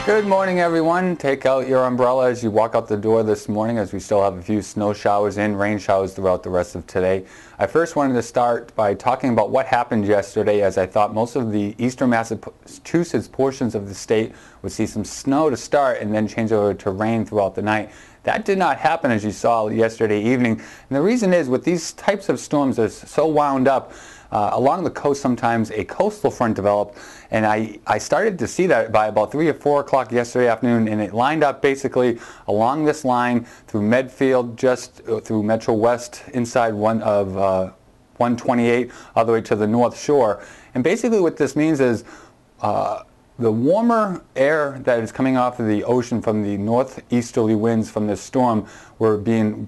Good morning, everyone. Take out your umbrella as you walk out the door this morning, as we still have a few snow showers and rain showers throughout the rest of today. I first wanted to start by talking about what happened yesterday, as I thought most of the eastern Massachusetts portions of the state would see some snow to start and then change over to rain throughout the night. That did not happen, as you saw yesterday evening. And the reason is, with these types of storms, they're so wound up. Along the coast, sometimes a coastal front developed, and I started to see that by about 3 or 4 o'clock yesterday afternoon, and it lined up basically along this line through Medfield, just through Metro West, inside 128, all the way to the North Shore. And basically what this means is the warmer air that is coming off of the ocean from the northeasterly winds from this storm were being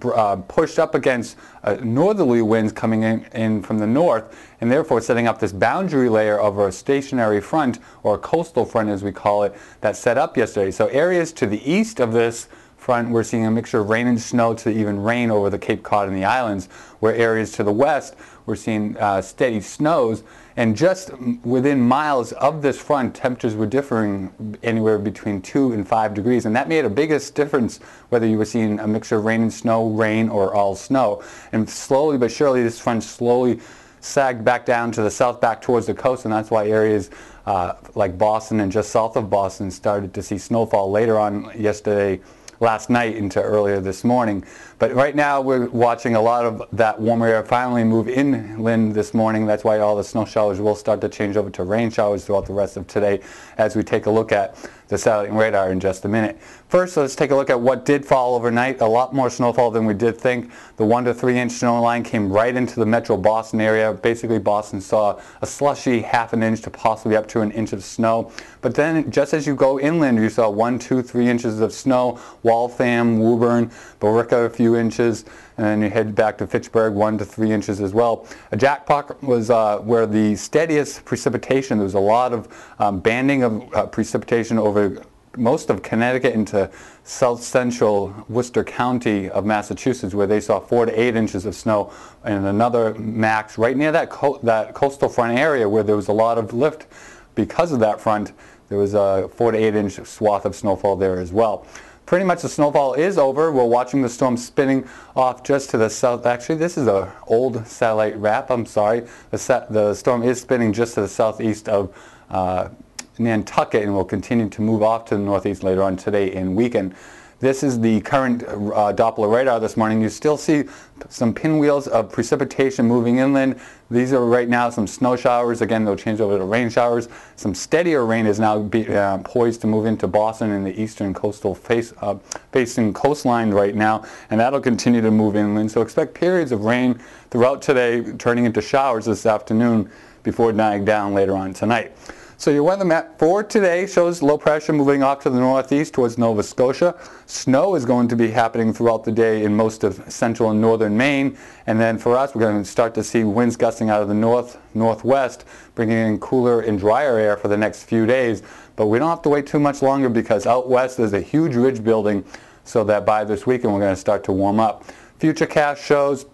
pushed up against northerly winds coming in from the north, and therefore setting up this boundary layer of a stationary front, or a coastal front as we call it, that set up yesterday. So areas to the east of this front, we're seeing a mixture of rain and snow to even rain over the Cape Cod and the islands, where areas to the west, we're seeing steady snows. And just within miles of this front, temperatures were differing anywhere between 2 and 5 degrees, and that made a biggest difference whether you were seeing a mixture of rain and snow, rain, or all snow. And slowly but surely, this front slowly sagged back down to the south, back towards the coast, and that's why areas like Boston and just south of Boston started to see snowfall later on last night into earlier this morning. But right now we're watching a lot of that warmer air finally move inland this morning. That's why all the snow showers will start to change over to rain showers throughout the rest of today, as we take a look at the satellite radar in just a minute. First, let's take a look at what did fall overnight. A lot more snowfall than we did think. The 1 to 3 inch snow line came right into the metro Boston area. Basically, Boston saw a slushy ½ an inch to possibly up to an inch of snow. But then, just as you go inland, you saw 1, 2, 3 inches of snow. Waltham, Woburn, Billerica, a few inches, and then you head back to Fitchburg, 1 to 3 inches as well. Jackpot was where the steadiest precipitation. There was a lot of banding of precipitation over most of Connecticut into south central Worcester County of Massachusetts, where they saw 4 to 8 inches of snow, and another max right near that coastal front area where there was a lot of lift because of that front. There was a 4 to 8 inch swath of snowfall there as well. Pretty much the snowfall is over. We're watching the storm spinning off just to the south. Actually, this is an old satellite wrap. I'm sorry. The storm is spinning just to the southeast of Nantucket, and will continue to move off to the northeast later on today and weekend. This is the current Doppler radar this morning. You still see some pinwheels of precipitation moving inland. These are right now some snow showers. Again, they'll change over to rain showers. Some steadier rain is now poised to move into Boston and the eastern coastal facing coastline right now, and that'll continue to move inland. So expect periods of rain throughout today, turning into showers this afternoon before dying down later on tonight. So your weather map for today shows low pressure moving off to the northeast towards Nova Scotia. Snow is going to be happening throughout the day in most of central and northern Maine. And then for us, we're going to start to see winds gusting out of the northwest, bringing in cooler and drier air for the next few days. But we don't have to wait too much longer, because out west there's a huge ridge building, so that by this weekend we're going to start to warm up. Futurecast shows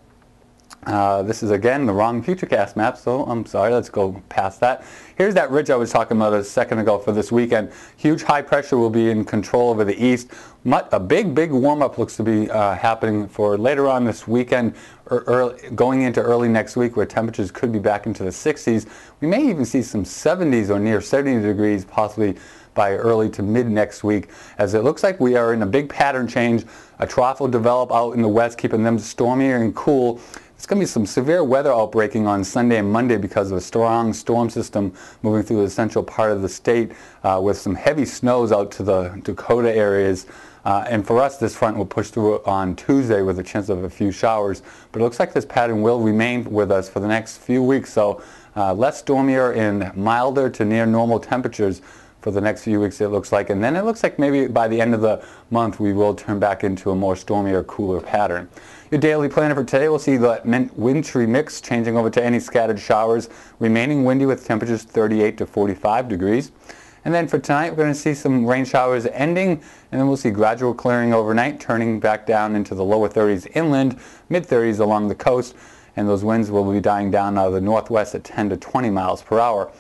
this is again the wrong Futurecast map, so I'm sorry, let's go past that. Here's that ridge I was talking about a second ago for this weekend. Huge high pressure will be in control over the east. A big warm-up looks to be happening for later on this weekend, or going into early next week, where temperatures could be back into the 60s. We may even see some 70s or near 70 degrees possibly by early to mid next week, as it looks like we are in a big pattern change. A trough will develop out in the west, keeping them stormier and cool. It's going to be some severe weather outbreaking on Sunday and Monday because of a strong storm system moving through the central part of the state, with some heavy snows out to the Dakota areas. And for us, this front will push through on Tuesday with a chance of a few showers. But it looks like this pattern will remain with us for the next few weeks. So less stormier and milder to near normal temperatures for the next few weeks, it looks like. And then it looks like maybe by the end of the month we will turn back into a more stormier, cooler pattern. Your daily planner for today will see the wintry mix changing over to any scattered showers, remaining windy with temperatures 38 to 45 degrees. And then for tonight, we're going to see some rain showers ending, and then we'll see gradual clearing overnight, turning back down into the lower 30s inland, mid 30s along the coast, and those winds will be dying down out of the northwest at 10 to 20 miles per hour.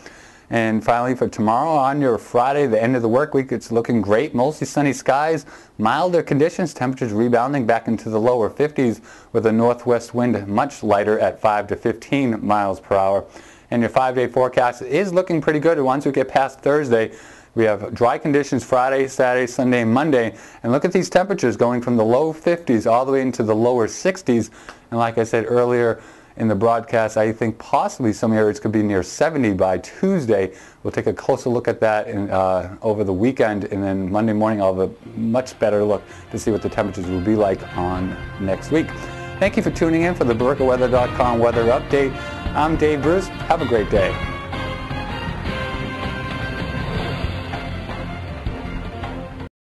And finally, for tomorrow on your Friday, the end of the work week, it's looking great. Mostly sunny skies, milder conditions, temperatures rebounding back into the lower 50s with a northwest wind much lighter at 5 to 15 miles per hour. And your 5-day forecast is looking pretty good. Once we get past Thursday, we have dry conditions Friday, Saturday, Sunday, and Monday. And look at these temperatures going from the low 50s all the way into the lower 60s. And like I said earlier in the broadcast, I think possibly some areas could be near 70 by Tuesday. We'll take a closer look at that over the weekend, and then Monday morning I'll have a much better look to see what the temperatures will be like on next week. Thank you for tuning in for the BurkaWeather.com weather update. I'm Dave Bruce. Have a great day.